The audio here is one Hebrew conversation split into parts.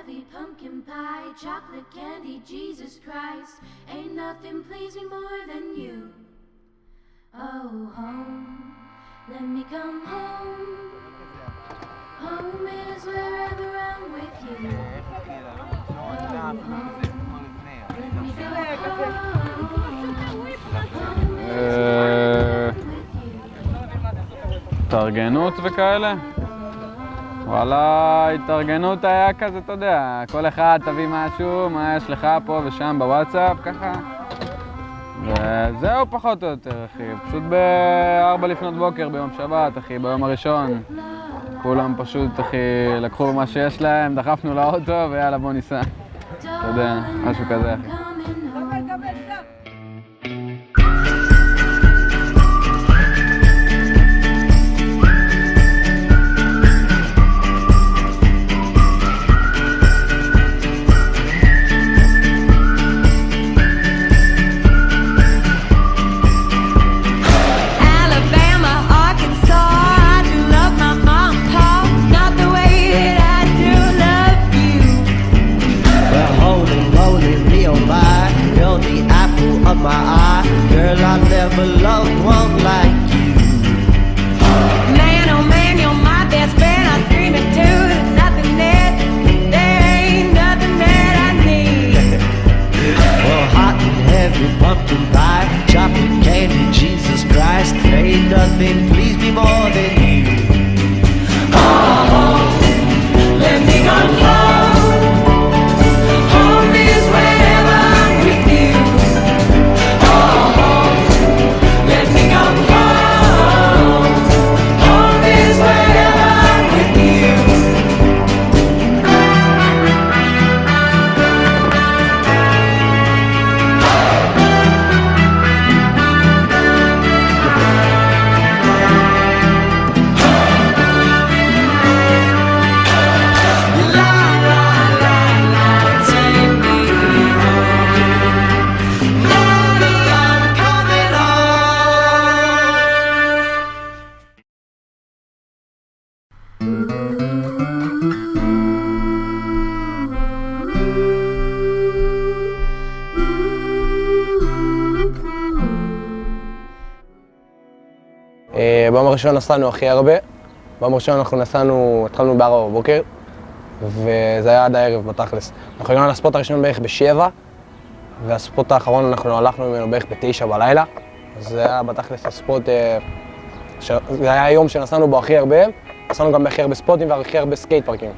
happy pumpkin pie, chocolate candy, Jesus Christ. Ain't nothing please me more than you. Oh, home, let me come home. Home is wherever I'm with you. Oh, home, let me go home. התארגנות וכאלה? וואלה, התארגנות היה כזה, אתה יודע, כל אחד תביא משהו, מה יש לך פה ושם בוואטסאפ, ככה. וזהו פחות או יותר, אחי. פשוט ב-4 לפנות בוקר ביום שבת, אחי, ביום הראשון. כולם פשוט, אחי, לקחו מה שיש להם, דחפנו לאוטו ויאללה בוא ניסע. אתה יודע, משהו כזה, אחי. ביום הראשון נסענו הכי הרבה. ביום הראשון אנחנו התחלנו ב-4 בבוקר, וזה היה עד הערב בתכלס. אנחנו הגענו לספוט הראשון בערך ב-7, והספוט האחרון אנחנו הלכנו ממנו בערך ב-9 בלילה. אז זה היה בתכלס הספוט, זה היה היום שנסענו בו הכי הרבה. נסענו גם בהכי הרבה ספוטים והכי הרבה סקייט פארקים.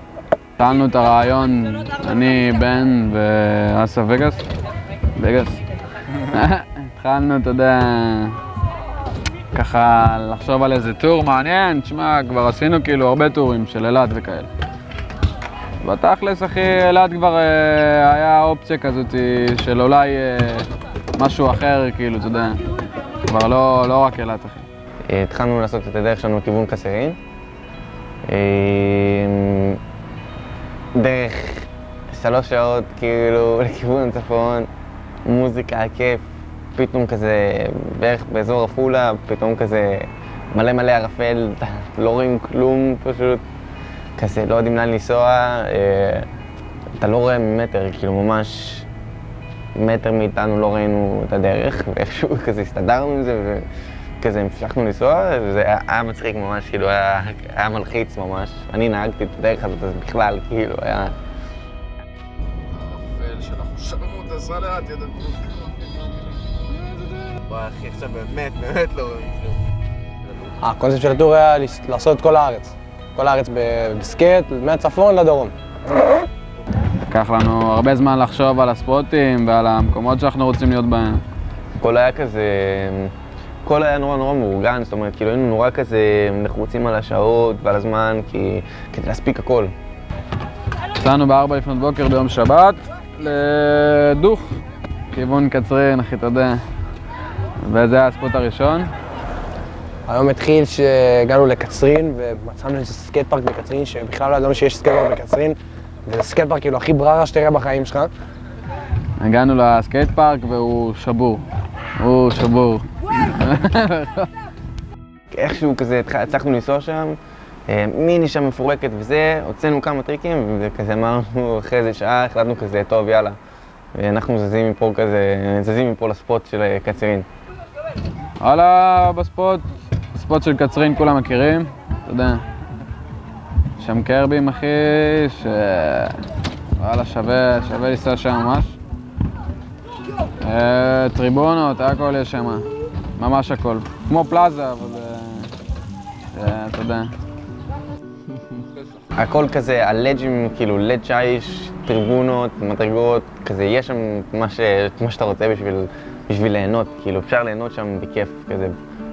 התחלנו את הרעיון, אני, בן ואסה וגאס. התחלנו, אתה יודע, ככה לחשוב על איזה טור מעניין, תשמע, כבר עשינו כאילו הרבה טורים של אילת וכאלה. בתכלס, אחי, אילת כבר היה אופציה כזאת של אולי משהו אחר, כאילו, אתה יודע, כבר לא רק אילת, אחי. התחלנו לעשות את הדרך שלנו לכיוון קצרין. דרך 3 שעות, כאילו, לכיוון הצפון, מוזיקה, כיף. פתאום כזה, בערך באזור עפולה, פתאום כזה מלא ערפל, לא רואים כלום פשוט, כזה לא יודעים לאן לנסוע, אתה לא רואה ממטר, כאילו ממש מטר מאיתנו לא ראינו את הדרך, ואיכשהו כזה הסתדרנו עם זה וכזה המשכנו לנסוע, וזה היה מצחיק ממש, כאילו היה מלחיץ ממש. אני נהגתי את הדרך הזאת, אז בכלל, כאילו היה... הערפל של החושרמות עשה לאט יד הגבול. וואי אחי, עכשיו באמת לא רואים כלום. הקונספט של הטור היה לעשות את כל הארץ. כל הארץ בסקייט, מהצפון לדרום. לקח לנו הרבה זמן לחשוב על הספוטים ועל המקומות שאנחנו רוצים להיות בהם. הכל היה כזה... הכל היה נורא מאורגן, זאת אומרת, כאילו היינו נורא כזה נחוצים על השעות ועל הזמן, כדי להספיק הכל. יצאנו ב-4 לפנות בוקר ביום שבת לדוך, כיוון קצרין, אחי, אתה יודע. וזה היה הספוט הראשון. היום התחיל שהגענו לקצרין ומצאנו איזה סקייט פארק בקצרין שבכלל לא ידענו שיש סקייט פארק בקצרין, וזה סקייט פארק כאילו הכי בררה שתראה בחיים שלך. הגענו לסקייט פארק והוא שבור. הוא שבור. איכשהו כזה הצלחנו לנסוע שם, מיני שם מפורקת וזה, הוצאנו כמה טריקים וכזה אמרנו אחרי איזה שעה, החלטנו כזה, טוב יאללה. ואנחנו זזים מפה לספוט של קצרין. הלאה בספוט של קצרין כולם מכירים, אתה יודע. שם קרבים אחי, וואלה שווה לנסוע שם ממש. טריבונות, הכל יש שם, ממש הכל. כמו פלאזה, אבל אתה יודע. הכל כזה, הלג'ים, כאילו לד שיש, טריבונות, מדרגות, כזה, יש שם מה שאתה רוצה בשביל ליהנות, כאילו אפשר ליהנות שם בכיף, כזה,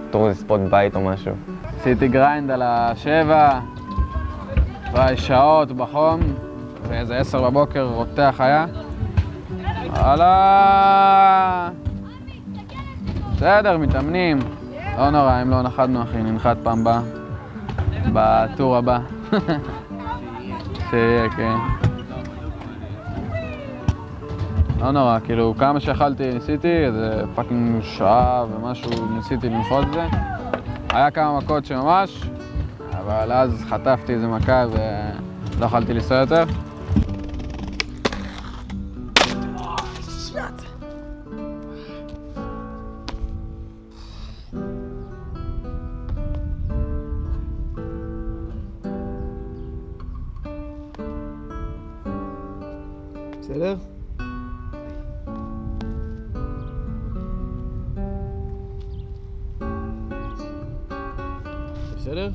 בתור איזה ספוט בית או משהו. עשיתי גריינד על השבע, שעות בחום, ואיזה 10 בבוקר רותח היה. הלאה! בסדר, מתאמנים. לא נורא, אם לא נחתנו אחי, ננחת פעם הבאה, בטור הבא. שיהיה, כן. לא נורא, כאילו כמה שיכלתי ניסיתי, איזה פאקינג שעה ומשהו ניסיתי לנחות את זה. היה כמה מכות שממש, אבל אז חטפתי איזה מכה ולא יכלתי לנסוע יותר. בסדר? בסדר?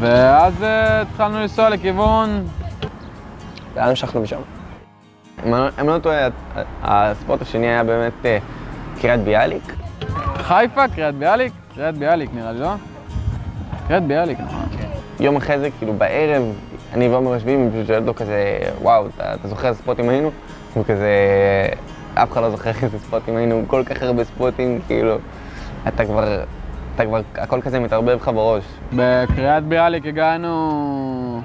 ואז התחלנו לנסוע לכיוון... לאן המשכנו משם? אם לא טועה, הספורט השני היה באמת קריית ביאליק. חיפה, קריית ביאליק? קריית ביאליק נראה לי, לא? קריית ביאליק, נכון. יום אחרי זה, כאילו בערב, אני ועומר יושבים, פשוט שואלת לו כזה, וואו, אתה זוכר איזה ספוטים היינו? הוא כזה, אף אחד לא זוכר איזה ספוטים היינו, כל כך הרבה ספוטים, כאילו, אתה כבר, הכל כזה מתערבב לך בראש. בקריית ביאליק הגענו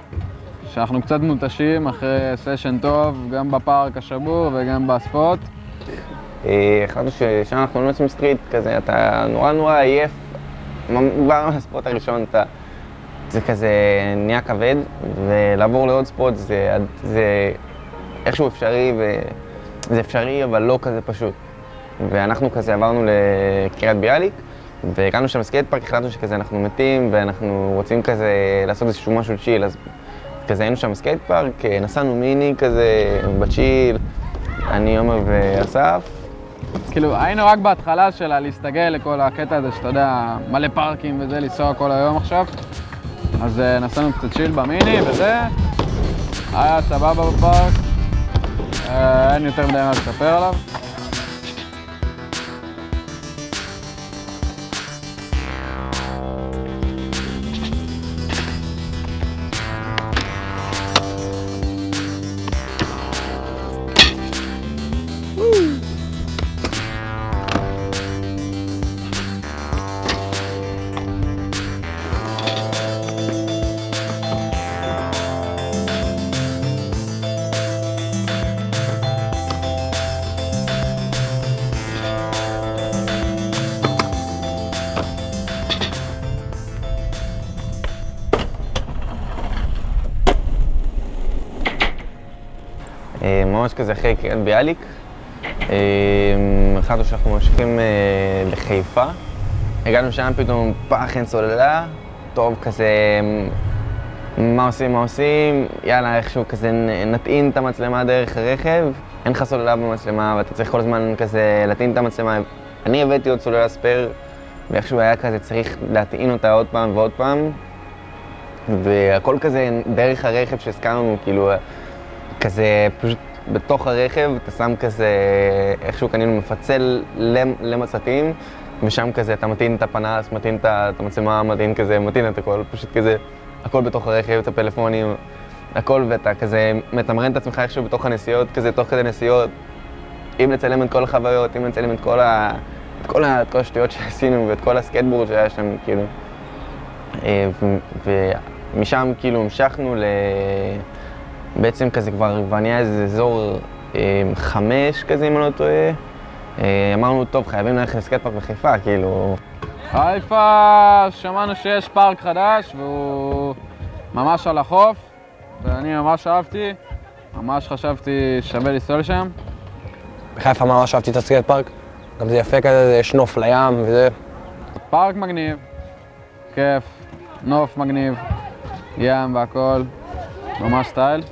שאנחנו קצת מותשים אחרי סשן טוב, גם בפארק השבור וגם בספוט. החלטנו ששם אנחנו לא יוצאים סטריט כזה, אתה נורא עייף. כבר מהספוט הראשון זה כזה נהיה כבד, ולעבור לעוד ספוט זה איכשהו אפשרי, וזה אפשרי אבל לא כזה פשוט. ואנחנו כזה עברנו לקריית ביאליק, והגענו שם לסקייט פארק, החלטנו שכזה אנחנו מתים ואנחנו רוצים כזה לעשות איזשהו משהו צ'יל, אז כזה היינו שם בסקייט פארק, נסענו מיני כזה בצ'יל, אני, עומר ואסף. כאילו היינו רק בהתחלה שלה להסתגל לכל הקטע הזה שאתה יודע, מלא פארקים וזה, לנסוע כל היום עכשיו. אז נסענו קצת צ'יל במיני וזה, היה סבבה בפארק, אין יותר מדי מה לספר עליו. ממש כזה אחרי קריית ביאליק. החלטנו שאנחנו ממשיכים לחיפה. הגענו שם פתאום פח אין סוללה, טוב כזה, מה עושים, יאללה איכשהו כזה נטעין את המצלמה דרך הרכב. אין לך סוללה במצלמה ואתה צריך כל הזמן כזה להטעין את המצלמה. אני הבאתי עוד סוללה ספייר ואיכשהו היה כזה צריך להטעין אותה עוד פעם ועוד פעם. והכל כזה דרך הרכב שהזכרנו, כאילו כזה פשוט בתוך הרכב אתה שם כזה, איכשהו קנינו מפצל למצתים ושם כזה אתה מטעין את הפנס, מטעין את המצלמה, מטעין את הכל, פשוט כזה הכל בתוך הרכב, את הפלאפונים, הכל, ואתה כזה מתמרן את עצמך איכשהו בתוך הנסיעות, כזה תוך כדי נסיעות, אם לצלם את כל החוויות, אם לצלם את כל השטויות שעשינו ואת כל הסקייטבורד שהיה שם, כאילו. ומשם כאילו המשכנו בעצם כזה כבר נהיה איזה אזור 5 כזה, אם אני לא טועה. אמרנו, טוב, חייבים ללכת לסקייט פארק בחיפה, כאילו. חיפה, שמענו שיש פארק חדש והוא ממש על החוף ואני ממש אהבתי, ממש חשבתי שווה לנסוע לשם. בחיפה ממש אהבתי את הסקייט פארק, גם זה יפה כזה, יש נוף לים וזה. פארק מגניב, כיף, נוף מגניב, ים והכל, ממש סטייל.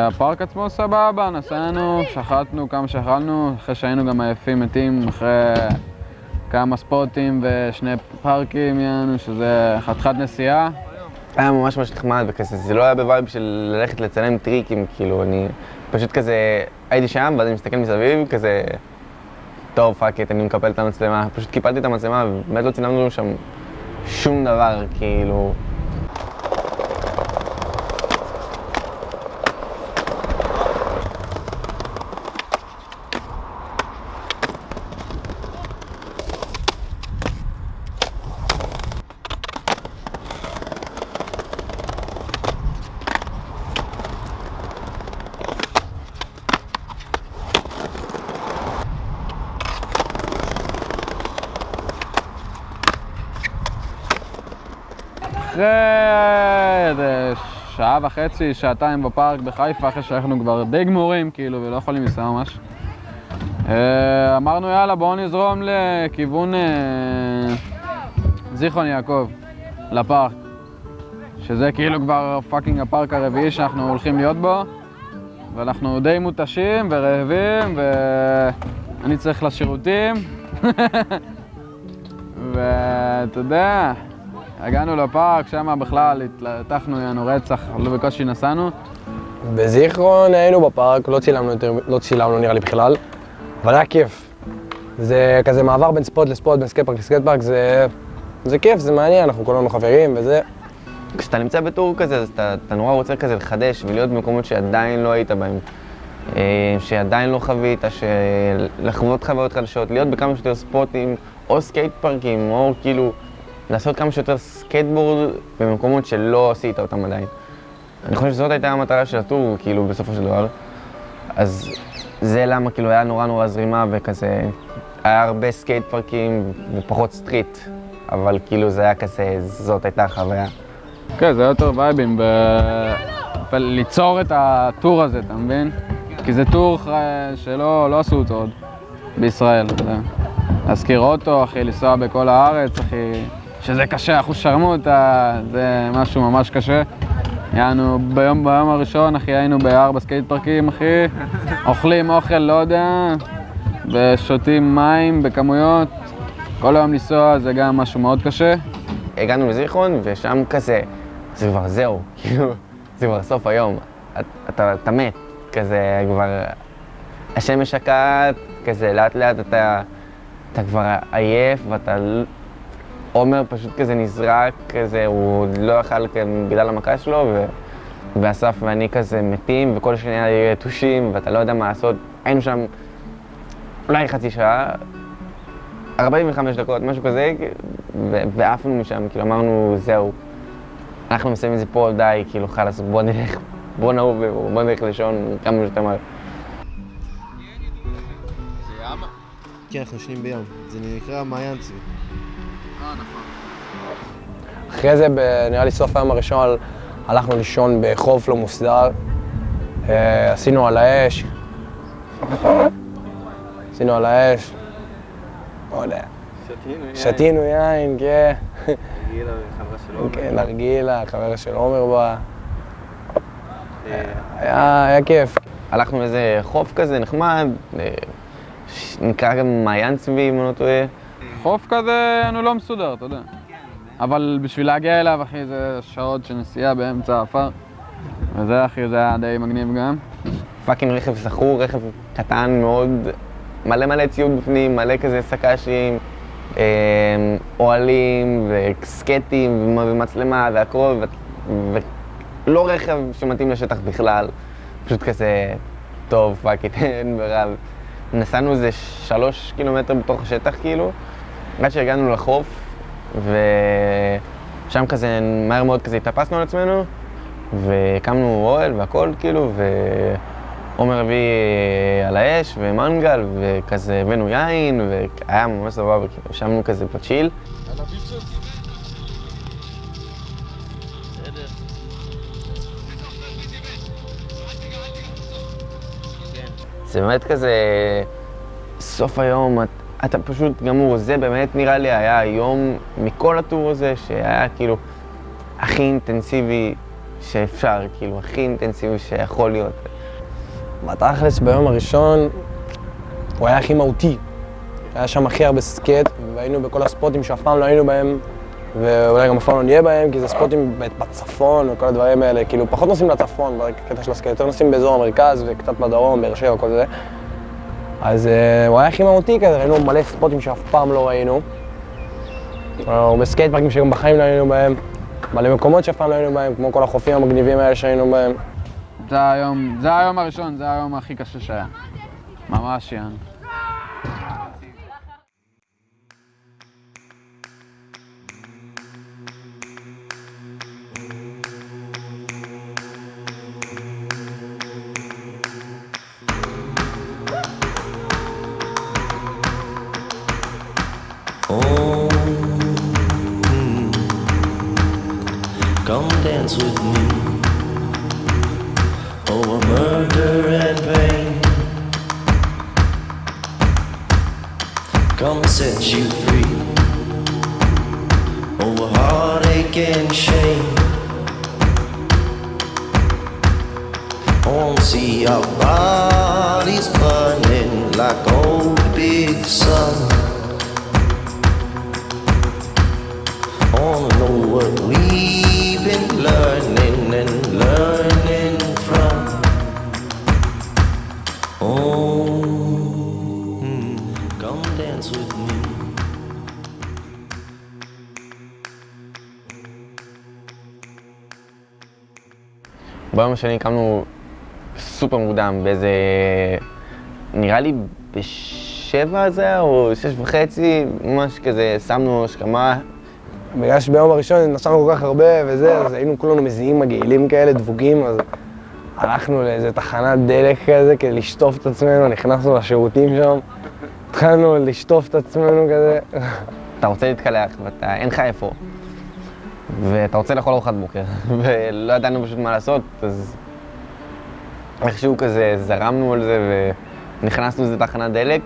הפארק עצמו סבבה, נסענו, שחטנו כמה שאכלנו, אחרי שהיינו גם עייפים מתים, אחרי כמה ספוטים ושני פארקים, יענו, שזה חתיכת נסיעה. היה ממש נחמד וכזה, זה לא היה בווייב של ללכת לצלם טריקים, כאילו, אני פשוט כזה הייתי שם ואז אני מסתכל מסביב, כזה, טוב, פאק-איט, אני מקפל את המצלמה, פשוט קיפלתי את המצלמה ובאמת לא צילמנו שם שום דבר, כאילו. אחרי שעה וחצי, שעתיים בפארק בחיפה, אחרי שאנחנו כבר די גמורים, כאילו, ולא יכולים לנסוע ממש. אמרנו, יאללה, בואו נזרום לכיוון זיכרון יעקב, לפארק. שזה כאילו כבר פאקינג הפארק הרביעי שאנחנו הולכים להיות בו. ואנחנו די מותשים ורעבים, ואני צריך לשירותים. ואתה יודע, הגענו לפארק, שם בכלל התלתחנו, יענו רצח, לא בקושי נסענו. בזיכרון היינו בפארק, לא צילמנו נראה לי בכלל, אבל היה כיף. זה כזה מעבר בין ספוט לספוט, בין סקייט פארק לסקייט פארק, זה כיף, זה מעניין, אנחנו כולנו חברים וזה. כשאתה נמצא בטור כזה, אז אתה נורא רוצה כזה לחדש ולהיות במקומות שעדיין לא היית בהם, שעדיין לא חווית, לחוות חוויות חדשות, להיות בכמה שיותר ספוטים או סקייט פארקים, או כאילו לעשות כמה שיותר סקייטבורד במקומות שלא עשית אותם עדיין. אני חושב שזאת הייתה המטרה של הטור, כאילו, בסופו של דבר. אז זה למה, כאילו, היה נורא זרימה וכזה, היה הרבה סקייט פארקים ופחות סטריט, אבל כאילו זה היה כזה, זאת הייתה החוויה. כן, זה היה יותר וייבים, ליצור את הטור הזה, אתה מבין? כי זה טור שלא עשו אותו עוד בישראל, אתה יודע. להזכיר אוטו, אחי, לנסוע בכל הארץ, אחי, שזה קשה, אחוז שרמוטה, זה משהו ממש קשה. היינו ביום הראשון, אחי, היינו ב4 סקייט פארקים, אחי, אוכלים אוכל, לא יודע, ושותים מים בכמויות. כל היום לנסוע זה גם משהו מאוד קשה. הגענו לזיכרון, ושם כזה, זה כבר זהו, כאילו, זה כבר סוף היום. אתה מת, כזה כבר, השמש שקעת, כזה לאט לאט אתה כבר עייף, ואתה עומר פשוט כזה נזרק, כזה, הוא לא יאכל בגלל המכה שלו, ואסף ואני כזה מתים, וכל שנייה היו יתושים, ואתה לא יודע מה לעשות. היינו שם אולי חצי שעה, 45 דקות, משהו כזה, ועפנו משם, כאילו אמרנו, זהו. אנחנו מסיימים את זה פה, די, כאילו חלאס, בוא נעוף ובוא נלך לישון כמה שאתה אומר. זה ים? כן, אנחנו ישנים בים. זה נקרא מעיין צבי. נכון. אחרי זה, נראה לי סוף היום הראשון, הלכנו לישון בחוף לא מוסדר. עשינו על האש. עשינו על האש. לא יודע. שתינו יין, כן. נרגילה וחברה של עומר. כן, נרגילה, חבר של עומר בא. היה כיף. הלכנו לאיזה חוף כזה נחמד, נקרא גם מעיין צבי, אם אני לא טועה. חוף כזה, הוא לא מסודר, אתה יודע. אבל בשביל להגיע אליו, אחי, זה שעות של נסיעה באמצע האפר. וזה, אחי, זה היה די מגניב גם. פאקינג רכב סחור, רכב קטן מאוד, מלא ציוד בפנים, מלא כזה סקאשים, אוהלים וסקטים ומצלמה והכל, ולא רכב שמתאים לשטח בכלל, פשוט כזה טוב, פאק איט, אין ברירה. נסענו איזה 3 קילומטר בתוך השטח כאילו, עד שהגענו לחוף, ושם כזה מהר מאוד כזה התאפסנו על עצמנו, והקמנו אוהל והכל כאילו, ועומר הביא על האש ומנגל, וכזה הבאנו יין, והיה ממש סבבה, ישבנו כזה בצ'יל. זה באמת כזה, סוף היום, אתה פשוט גמור, זה באמת נראה לי היה היום מכל הטור הזה שהיה כאילו הכי אינטנסיבי שאפשר, כאילו הכי אינטנסיבי שיכול להיות. בתכלס ביום הראשון הוא היה הכי מהותי. היה שם הכי הרבה סקט, והיינו בכל הספוטים שאף פעם לא היינו בהם, ואולי גם אף פעם לא נהיה בהם, כי זה ספוטים בצפון וכל הדברים האלה, כאילו פחות נוסעים לצפון בקטע של הסקט, יותר נוסעים באזור המרכז וקצת בדרום, באר שבע וכל זה. אז הוא היה הכי מהותי כזה, ראינו מלא ספוטים שאף פעם לא ראינו. הרבה סקייט פארקים שגם בחיים לא היינו בהם, מלא מקומות שאף פעם לא היינו בהם, כמו כל החופים המגניבים האלה שהיינו בהם. זה היום הראשון, זה היום הכי קשה שהיה. ממש יען. Come dance with me over murder and pain. Come set you free over heartache and shame. I won't see our bodies burning like old big sun. I wanna know what we've been learning and learning from. Oh, come dance with me. ביום השני קמנו סופר מוקדם, באיזה, נראה לי ב7 זה היה, או 6:30, ממש כזה, שמנו השכמה. בגלל שביום הראשון נסענו כל כך הרבה וזה, אז היינו כולנו מזיעים מגעילים כאלה, דבוגים, אז הלכנו לאיזה תחנת דלק כזה כדי לשטוף את עצמנו, נכנסנו לשירותים שם, התחלנו לשטוף את עצמנו כזה. אתה רוצה להתקלח ואין לך איפה, ואתה רוצה לאכול ארוחת בוקר, ולא ידענו פשוט מה לעשות, אז איכשהו כזה זרמנו על זה ונכנסנו לזה תחנת דלק,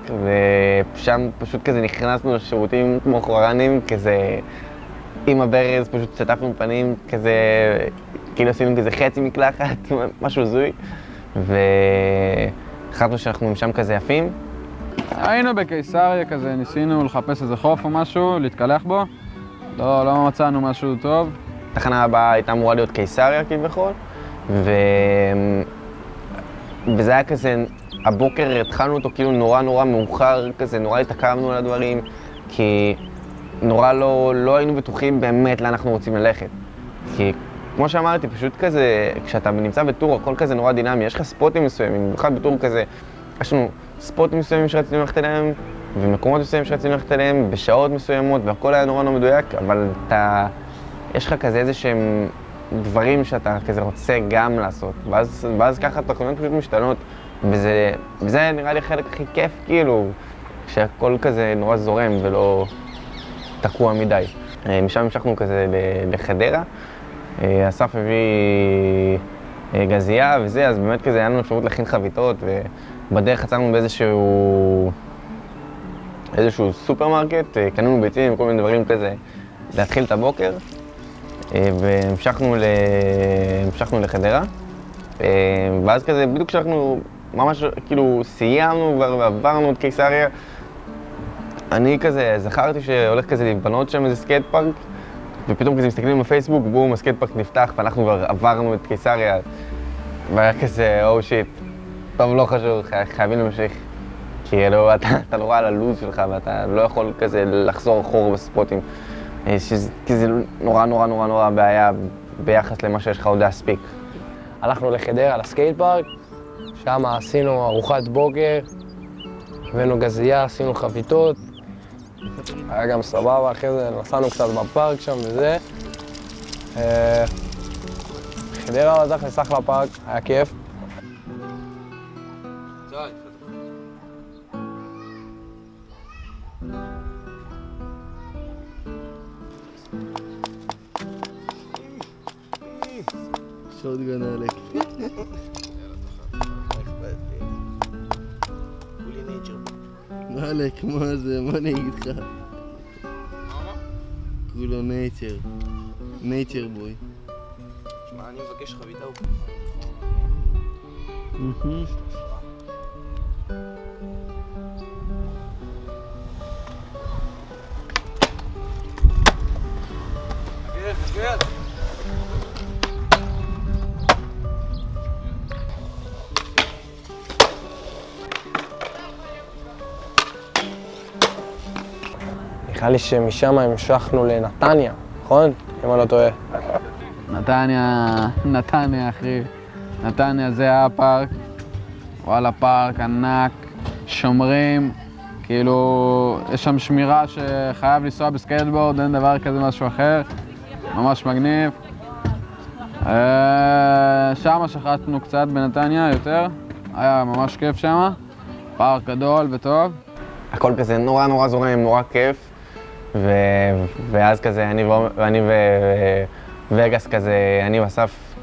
ושם פשוט כזה נכנסנו לשירותים כמו חורנים, כזה עם הברז, פשוט שטפנו פנים, כזה, כאילו עשינו כזה חצי מקלחת, משהו הזוי, והחלטנו שאנחנו משם כזה יפים. היינו בקיסריה כזה, ניסינו לחפש איזה חוף או משהו, להתקלח בו. לא מצאנו משהו טוב. התחנה הבאה הייתה אמורה להיות קיסריה כביכול, וזה היה כזה, הבוקר התחלנו אותו כאילו נורא מאוחר כזה, נורא התעכבנו על הדברים, כי נורא לא היינו בטוחים באמת לאן אנחנו רוצים ללכת. כי כמו שאמרתי, פשוט כזה, כשאתה נמצא בטור, הכל כזה נורא דינמי, יש לך ספוטים מסוימים, במיוחד בטור כזה, יש לנו ספוטים מסוימים שרצינו ללכת אליהם, ומקומות מסוימים שרצינו ללכת אליהם, בשעות מסוימות, והכל היה נורא מדויק, אבל יש לך כזה איזה שהם דברים שאתה כזה רוצה גם לעשות, ואז ככה התוכניות פשוט משתנות, וזה נראה לי החלק הכי כיף, כאילו, שהכל כזה נורא זורם ולא תקוע מדי. משם המשכנו כזה לחדרה, אסף הביא גזייה וזה, אז באמת כזה היה לנו אפשרות להכין חביתות, ובדרך עצרנו באיזשהו סופרמרקט, קנינו ביצים וכל מיני דברים כזה, להתחיל את הבוקר, והמשכנו לחדרה, ואז כזה בדיוק כשאנחנו ממש כאילו סיימנו ועברנו את קיסריה, אני כזה זכרתי שהולך כזה לבנות שם איזה סקייט פארק, ופתאום כזה מסתכלים בפייסבוק, בום, הסקייט פארק נפתח ואנחנו כבר עברנו את קיסריה, והיה כזה, או שיט, טוב, לא חשוב, חייבים להמשיך. כאילו, אתה לא רואה על הלוז שלך ואתה לא יכול כזה לחזור אחורה בספוטים. כי זה נורא בעיה ביחס למה שיש לך עוד להספיק. הלכנו לחדרה, לסקייט פארק, שם עשינו ארוחת בוקר, הבאנו גזייה, עשינו חביתות. היה גם סבבה, אחרי זה נסענו קצת בפארק שם וזה. חדרה בתכלס אחלה פארק, היה כיף. שוטגן עלק. עלק, מה זה? מה אני אגיד לך? כולו נייצ'ר. נייצ'ר בוי. שמע, אני מבקש חביתה נראה לי שמשם המשכנו לנתניה, נכון? אם אני לא טועה. נתניה אחי, נתניה זה היה הפארק, וואלה פארק ענק, שומרים, כאילו יש שם שמירה שחייב לנסוע בסקייטבורד, אין דבר כזה משהו אחר, ממש מגניב. שם שחטנו קצת בנתניה יותר, היה ממש כיף שם, פארק גדול וטוב. הכל כזה נורא זורם, נורא כיף, ואז כזה אני וגאס כזה, אני ואסף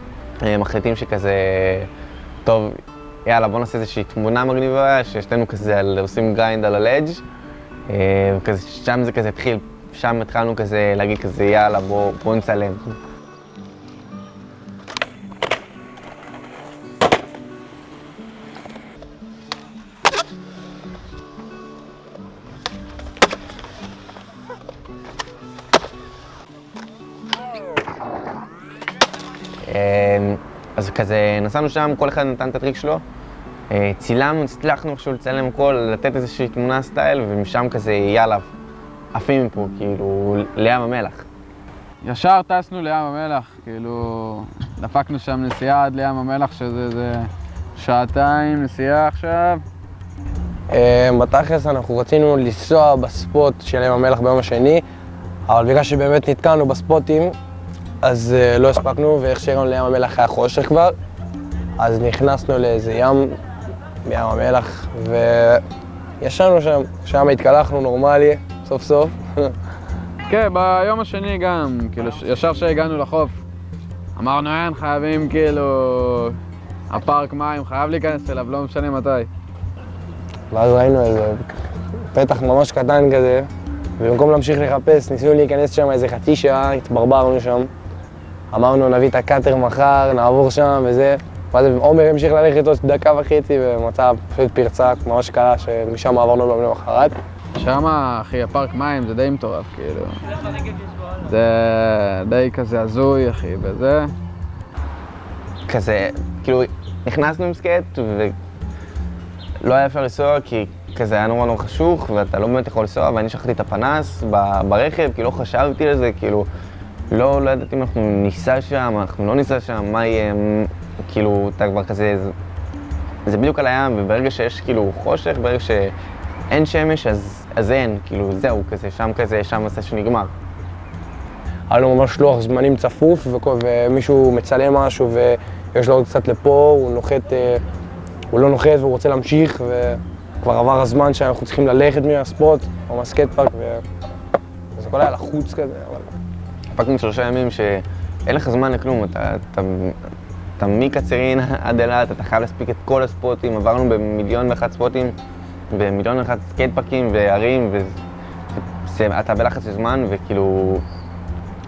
מחליטים שכזה, טוב, יאללה בוא נעשה איזושהי תמונה מגניבה, ששתינו כזה עושים גריינד על הלדג', וכזה שם זה כזה התחיל, שם התחלנו כזה להגיד כזה יאללה בוא נצלם. אז כזה נסענו שם, כל אחד נתן את הטריק שלו, צילמנו, הצלחנו איכשהו לצלם הכל, לתת איזושהי תמונה סטייל, ומשם כזה יאללה, עפים מפה, כאילו, לים המלח. ישר טסנו לים המלח, כאילו, דפקנו שם נסיעה עד לים המלח, שזה שעתיים נסיעה עכשיו. בתכלס אנחנו רצינו לנסוע בספוט של ים המלח ביום השני, אבל בגלל שבאמת נתקענו בספוטים, אז לא הספקנו, ואיך שהגענו לים המלח היה חושך כבר, אז נכנסנו לאיזה ים בים המלח, וישנו שם, שם התקלחנו נורמלי, סוף סוף. כן, ביום השני גם, כאילו, ישר שהגענו לחוף, אמרנו, אין, חייבים, כאילו, הפארק מים, חייב להיכנס אליו, לא משנה מתי. ואז ראינו איזה פתח ממש קטן כזה, ובמקום להמשיך לחפש, ניסינו להיכנס שם איזה חצי שעה, התברברנו שם. אמרנו, נביא את הקאטר מחר, נעבור שם וזה. ואז עומר המשיך ללכת עוד דקה וחצי, ומצא פשוט פרצה ממש קלה, שמשם עברנו לו למחרת. שמה, אחי, הפארק מים זה די מטורף, כאילו. זה די כזה הזוי, אחי, וזה. כזה, כאילו, נכנסנו עם סקייט, ולא היה אפשר לנסוע, כי כזה היה נורא חשוך, ואתה לא באמת יכול לנסוע, ואני שכחתי את הפנס ברכב, כי לא חשבתי על זה, כאילו, לא ידעתי אם אנחנו ניסע שם, אנחנו לא ניסע שם, מה יהיה, כאילו, אתה כבר כזה, זה בדיוק על הים, וברגע שיש כאילו חושך, ברגע שאין שמש, אז אין, כאילו, זהו, כזה, שם הסשן נגמר. היה לו ממש לוח זמנים צפוף, ומישהו מצלם משהו, ויש לו עוד קצת לפה, הוא לא נוחת והוא רוצה להמשיך, וכבר עבר הזמן שאנחנו צריכים ללכת מהספוט, או מהסקייט פארק, וזה הכל היה לחוץ כזה, אבל... הפקנו 3 ימים שאין לך זמן לכלום, אתה אתה מקצרין עד אילת, אתה חייב להספיק את כל הספוטים, עברנו ב1,001 ספוטים, ב1,001 סקייט פארקים וערים, ואתה בלחץ של זמן, וכאילו,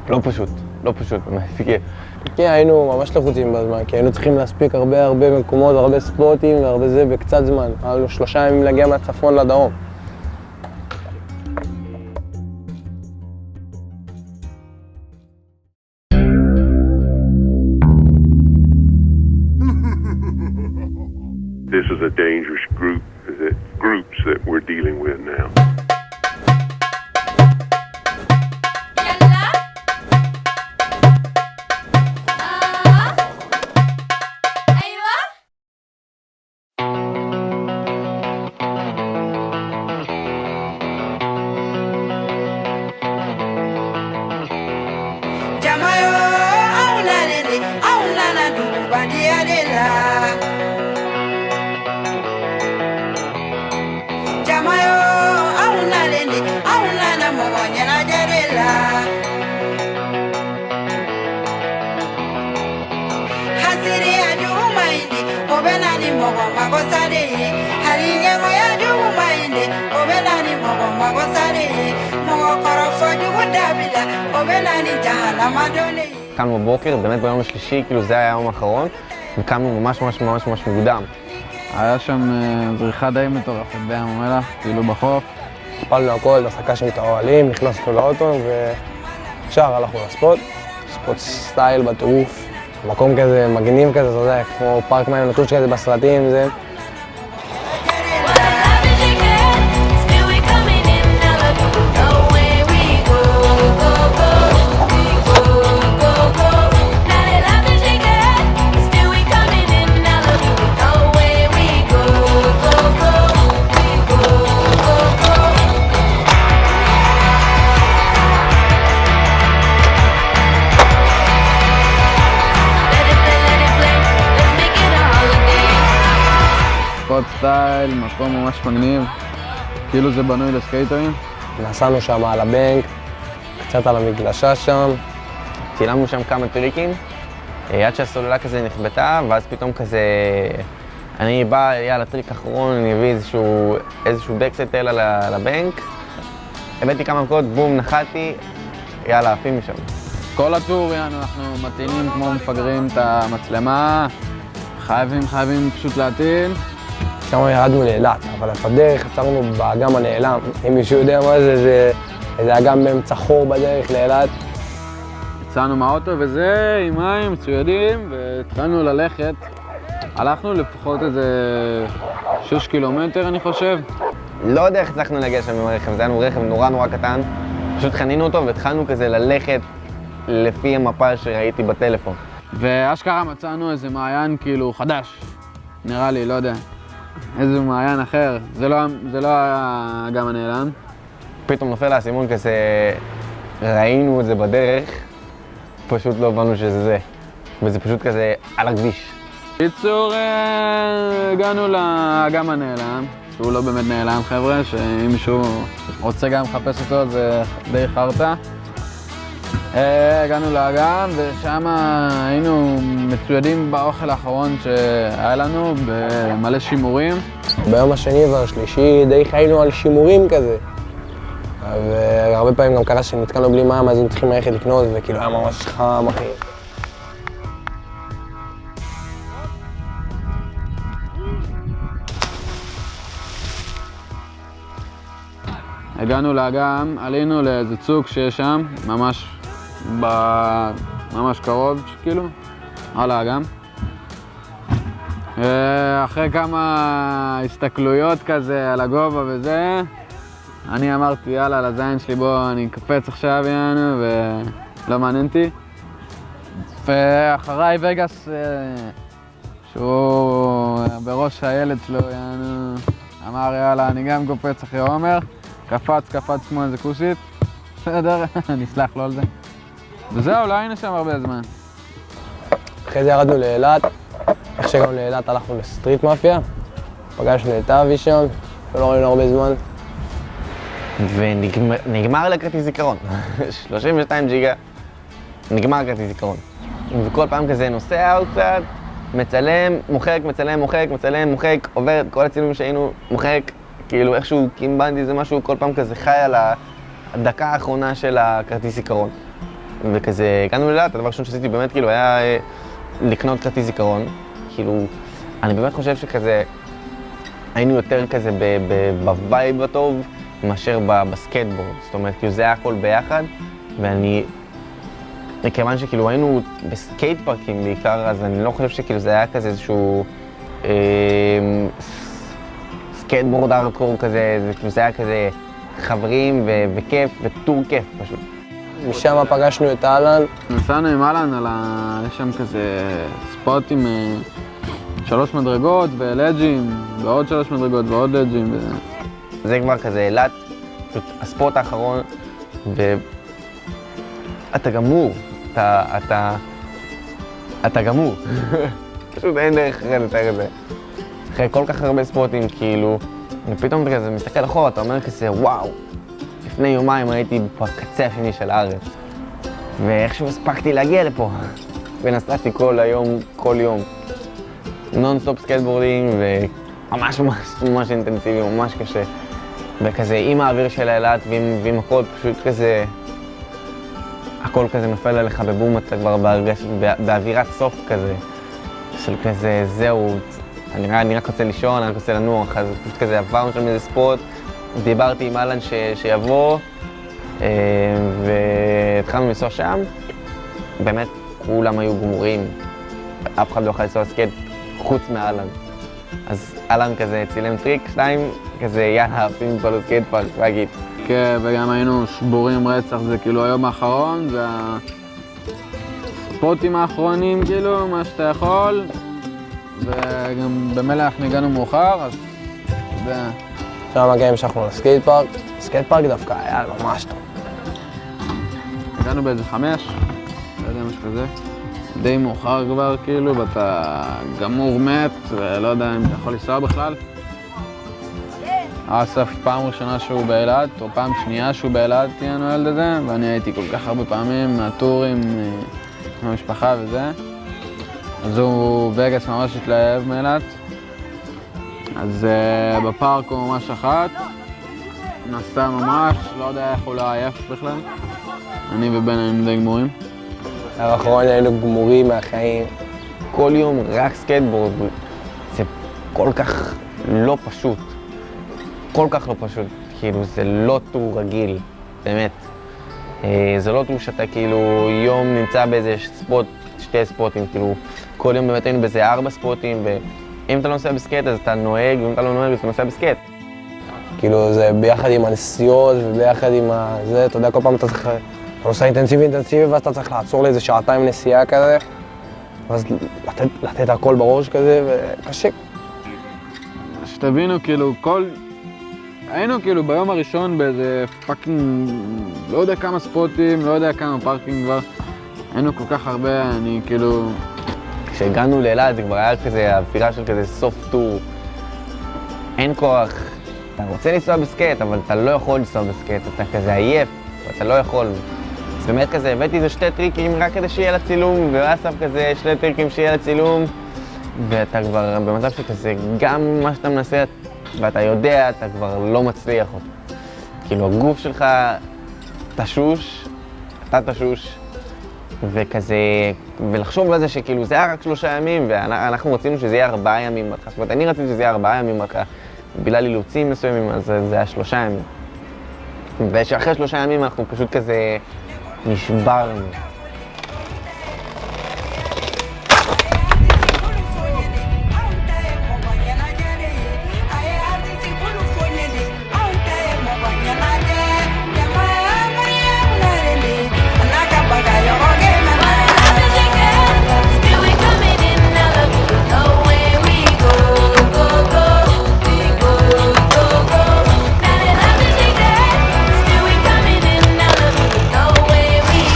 לא פשוט, באמת, כן, היינו ממש לחוצים בזמן, כי היינו צריכים להספיק הרבה מקומות, הרבה ספוטים והרבה זה בקצת זמן. היינו 3 ימים להגיע מהצפון לדרום. This is a dangerous groups that we're dealing with now. קמנו בבוקר, באמת ביום השלישי, כאילו זה היה היום האחרון, וקמנו ממש מוקדם. היה שם זריחה די מטורפת בים המלח, כאילו בחוף. הפלנו הכל, סקשנו את האוהלים, נכנסנו לאוטו וישר הלכנו לספוט. ספוט סטייל בטירוף, מקום כזה מגניב כזה, אתה יודע, כמו פארק מים נטוש כזה בסרטים, זה. ספוט סטייל, מקום ממש מגניב, כאילו זה בנוי לסקייטרים. נסענו שם על הבנק, קצת על המגלשה שם. צילמנו שם כמה טריקים, עד שהסוללה כזה נכבתה, ואז פתאום כזה... אני בא, יאללה, טריק אחרון, אני אביא איזשהו בקסטל על הבנק. הבאתי כמה מכות, בום, נחתי, יאללה, עפים משם. כל הטור, אנחנו מטעינים כמו מפגרים את המצלמה, חייבים פשוט להטעין. שם ירדנו לאילת, אבל בדרך עצרנו באגם הנעלם. אם מישהו יודע מה זה, זה אגם באמצע חור בדרך לאילת. יצאנו מהאוטו וזה, עם מים, צוידים, והתחלנו ללכת. הלכנו לפחות איזה 6 קילומטר, אני חושב. לא יודע איך הצלחנו להגיע שם עם הרכב, זה היה לנו רכב נורא קטן. פשוט חנינו אותו והתחלנו כזה ללכת לפי המפה שראיתי בטלפון. ואשכרה מצאנו איזה מעיין כאילו חדש, נראה לי, לא יודע. איזה מעיין אחר, זה לא האגם הנעלם. פתאום נופל האסימון כזה, ראינו את זה בדרך, פשוט לא הבנו שזה זה. וזה פשוט כזה על הכביש. בקיצור, הגענו לאגם הנעלם, שהוא לא באמת נעלם חבר'ה, שאם מישהו רוצה גם לחפש אותו זה די חרטה. הגענו לאגם ושם היינו מצוידים באוכל האחרון שהיה לנו במלא שימורים. ביום השני והשלישי די חיינו על שימורים כזה. והרבה פעמים גם קרה שנתקענו בלי מים, אז היינו צריכים ללכת לקנות וכאילו היה ממש חם, אחי. הגענו לאגם, עלינו לאיזה צוק שיש שם, ממש קרוב, כאילו, על האגם. אחרי כמה הסתכלויות כזה על הגובה וזה, אני אמרתי, יאללה, לזין שלי בוא, אני אקפץ עכשיו, יענו, ולא מעניין אותי. ואחריי וגאס, שהוא בראש הילד שלו, יענו, אמר, יאללה, אני גם קופץ אחרי עומר. קפץ כמו איזה כוסית. בסדר, אני אסלח לו על זה. וזהו, לא היינו שם הרבה זמן. אחרי זה ירדנו לאילת. איך שהגענו לאילת הלכנו לסטריט מאפיה. פגשנו את אבי שם, ולא ראינו הרבה זמן. ונגמר לכרטיס זיכרון. 32 ג'יגה, נגמר כרטיס זיכרון. וכל פעם כזה נוסע עוד קצת, מצלם, מוחק, מצלם, מוחק, מצלם, מוחק, עובר את כל הצילומים שהיינו, מוחק, כאילו איכשהו קימבנדי זה משהו כל פעם כזה חי על הדקה האחרונה של הכרטיס זיכרון. וכזה, הגענו לאילת, הדבר ראשון שעשיתי באמת כאילו היה לקנות כרטיס זיכרון. כאילו, אני באמת חושב שכזה, היינו יותר כזה בווייב הטוב מאשר בסקייטבורד. זאת אומרת, כאילו זה היה הכל ביחד, ואני, מכיוון שכאילו היינו בסקייט פארקים בעיקר, אז אני לא חושב שכאילו זה היה כזה איזשהו סקייטבורד ארדקור כזה, זה היה כזה חברים וכיף וטור כיף פשוט. משם פגשנו את אהלן. נסענו עם אהלן יש שם כזה ספוט עם 3 מדרגות ולג'ים, ועוד 3 מדרגות ועוד לג'ים. זה כבר כזה אילת, הספוט האחרון, ואתה גמור, אתה גמור. פשוט אין דרך אחרת לתאר את זה. אחרי כל כך הרבה ספוטים, כאילו, ופתאום אתה כזה מסתכל אחורה, אתה אומר כזה, וואו, לפני יומיים הייתי בקצה השני של הארץ, ואיכשהו הספקתי להגיע לפה, ונסעתי כל יום. נונסטופ סקייטבורדינג, וממש ממש אינטנסיבי, ממש קשה. וכזה עם האוויר של האילת ועם הכל פשוט כזה, הכל כזה נופל עליך בבום, אתה כבר באווירת סוף כזה, של כזה זהו, אני רק רוצה לישון, אני רק רוצה לנוח, אז פשוט כזה עברנו שם איזה ספוט, דיברתי עם אהלן שיבוא, והתחלנו לנסוע שם, באמת כולם היו גמורים, אף אחד לא יכול לנסוע סקייט חוץ מאהלן. אז אהלן כזה צילם טריק, 2, כזה יאללה, עפים פה לסקייט פארק, להגיד. כן, וגם היינו שבורים רצח, זה כאילו היום האחרון, זה הספוטים האחרונים כאילו, מה שאתה יכול, וגם במילא אנחנו הגענו מאוחר, אז זה... שם מגיע המשכנו לסקייט פארק, סקייט פארק דווקא היה ממש טוב. הגענו באיזה 5, לא יודע משהו כזה, די מאוחר כבר כאילו, ואתה גמור מת, ולא יודע אם אתה יכול לנסוע בכלל. אסף פעם ראשונה שהוא באילת, או פעם שנייה שהוא באילת תהיה נועלד את זה, ואני הייתי כל כך הרבה פעמים מהטורים, עם המשפחה וזה. אז הוא וגאס ממש התלהב מאילת. אז בפארק הוא ממש שחט, נסע ממש, לא יודע איך הוא לא עייף בכלל. אני ובן היינו די גמורים. האחרון היינו גמורים מהחיים. כל יום רק סקייטבורד, זה כל כך לא פשוט. כל כך לא פשוט, כאילו זה לא טור רגיל, באמת. זה לא טור שאתה כאילו יום נמצא באיזה ספוט, 2 ספוטים, כאילו כל יום באמת היינו באיזה 4 ספוטים, ואם אתה לא נוסע בסקייט אז אתה נוהג, ואם אתה לא נוהג אז אתה נוסע בסקייט. כאילו זה ביחד עם הנסיעות וביחד עם זה, אתה יודע, כל פעם אתה צריך, אתה נוסע אינטנסיבי ואז אתה צריך לעצור לאיזה 2 נסיעה כזה, ואז לתת הכל בראש כזה, וקשה. שתבינו, כאילו היינו כאילו ביום הראשון באיזה פאקינג, לא יודע כמה ספוטים, לא יודע כמה פארקינג כבר. היינו כל כך הרבה, אני כאילו... כשהגענו לאילת זה כבר היה כזה אווירה של כזה סוף טור. אין כוח, אתה רוצה לנסוע בסקייט, אבל אתה לא יכול לנסוע בסקייט, אתה כזה עייף, ואתה לא יכול. אז באמת כזה, הבאתי איזה 2 טריקים רק כדי שיהיה לצילום, ואסף כזה 2 טריקים שיהיה לצילום, ואתה כבר במצב שכזה, גם מה שאתה מנסה, ואתה יודע, אתה כבר לא מצליח אותו. כאילו, הגוף שלך תשוש, אתה תשוש, וכזה, ולחשוב על זה שכאילו זה היה רק 3 ימים, ואנחנו רצינו שזה יהיה 4 ימים בהתחלה. זאת אומרת, אני רציתי שזה יהיה 4 ימים בהתחלה, בגלל אילוצים מסוימים, אז זה היה 3 ימים. ושאחרי 3 ימים אנחנו פשוט כזה נשברנו.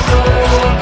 Go.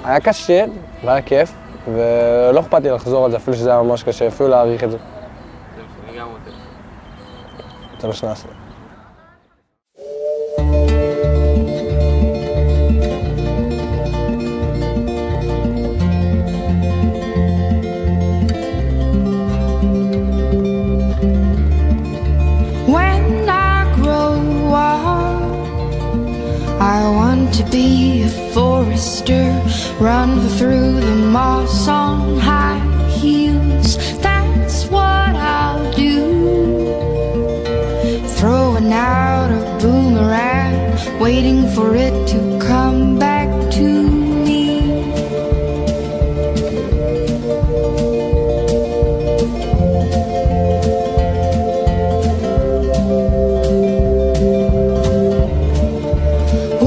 היה קשה והיה כיף, ולא אכפת לי לחזור על זה, אפילו שזה היה ממש קשה, אפילו להעריך את זה. זה מה שנעשה. When I grow up, I want to be a forester, run through the moss on high heels. That's what I'll do. Throwing out a boomerang, waiting for it to come back to me.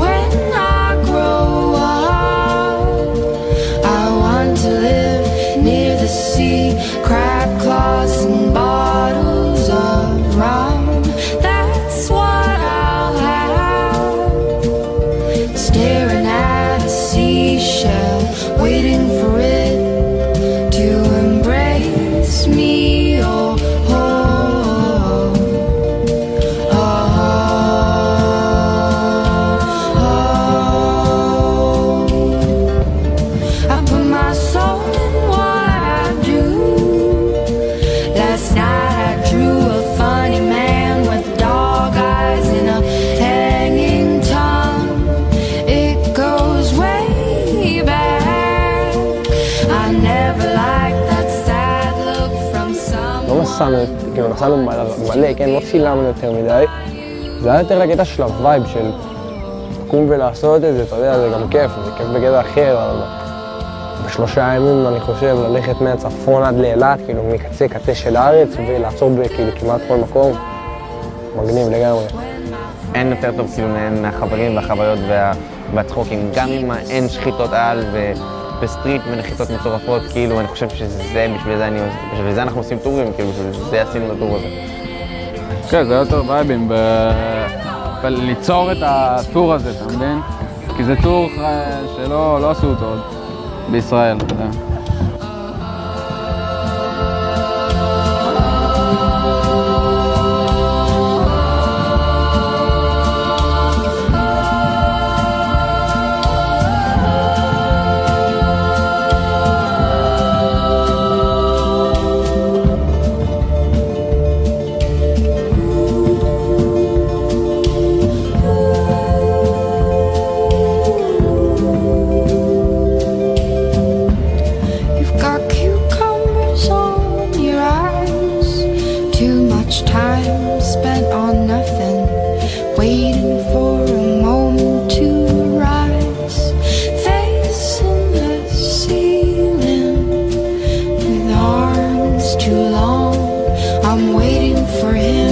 When I grow up, I want to live near the sea, crab claws and bottles of rum. That's what I'll have. Staring at a seashell, waiting for it to embrace me. Oh, oh, oh, oh. I put my soul in what I do. Last night I drew a funny man with dog eyes and a hanging tongue. It goes way back. I never liked that sad look from לא someone. נסענו, כאילו נסענו מלא, כן, לא צילמנו יותר מדי. זה היה יותר לקטע של הווייב של לקום ולעשות את זה, אתה יודע, זה גם כיף, זה כיף בקטע אחר, אבל ב3 ימים אני חושב ללכת מהצפון עד לאילת, כאילו מקצה קצה של הארץ, ולעצור בכאילו כמעט כל מקום, מגניב לגמרי. אין יותר טוב כאילו מהחברים והחוויות והצחוקים, גם אם אין שחיטות על ובסטריט ונחיתות מצורפות, כאילו אני חושב שזה, בשביל זה אנחנו עושים טורים, כאילו בשביל זה עשינו את הטור הזה. כן, זה יותר וייבים, ליצור את הטור הזה, אתה מבין? כי זה טור שלא עשו אותו עוד בישראל, אתה יודע. You've got cucumbers on your eyes. Too much time spent on nothing, waiting for a moment to rise. Facing the ceiling with arms too long, I'm waiting for him